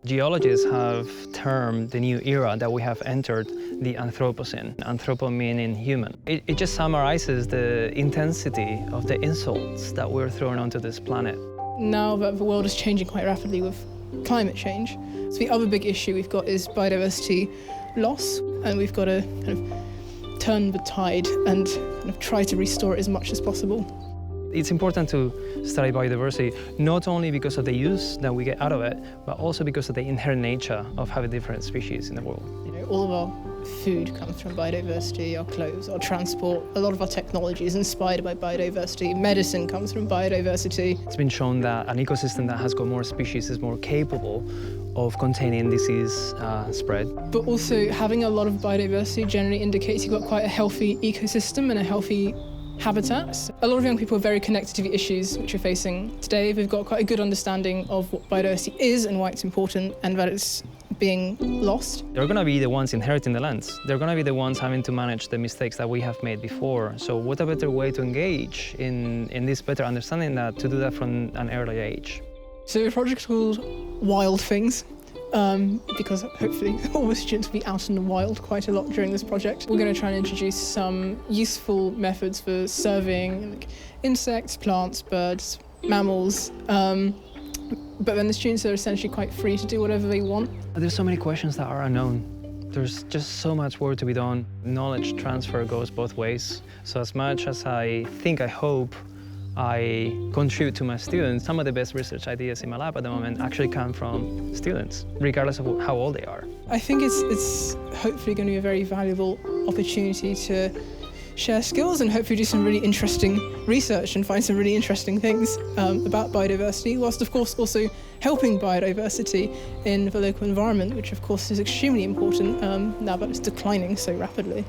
Geologists have termed the new era that we have entered the Anthropocene, anthropo meaning human. It just summarizes the intensity of the insults that we're throwing onto this planet. Now that the world is changing quite rapidly with climate change, so the other big issue we've got is biodiversity loss, and we've got to kind of turn the tide and kind of try to restore it as much as possible. It's important to study biodiversity, not only because of the use that we get out of it, but also because of the inherent nature of having different species in the world. You know, all of our food comes from biodiversity, our clothes, our transport, a lot of our technology is inspired by biodiversity, medicine comes from biodiversity. It's been shown that an ecosystem that has got more species is more capable of containing disease spread. But also having a lot of biodiversity generally indicates you've got quite a healthy ecosystem and a healthy habitats. A lot of young people are very connected to the issues which we're facing today. They've got quite a good understanding of what biodiversity is and why it's important and that it's being lost. They're going to be the ones inheriting the lands. They're going to be the ones having to manage the mistakes that we have made before. So what a better way to engage in this better understanding that to do that from an early age. So the project is called Wild Things. Because hopefully all the students will be out in the wild quite a lot during this project. We're going to try and introduce some useful methods for surveying like insects, plants, birds, mammals, but then the students are essentially quite free to do whatever they want. There's so many questions that are unknown. There's just so much work to be done. Knowledge transfer goes both ways. So as much as I hope I contribute to my students, some of the best research ideas in my lab at the moment actually come from students, regardless of how old they are. I think it's hopefully going to be a very valuable opportunity to share skills and hopefully do some really interesting research and find some really interesting things about biodiversity, whilst of course also helping biodiversity in the local environment, which of course is extremely important now that it's declining so rapidly.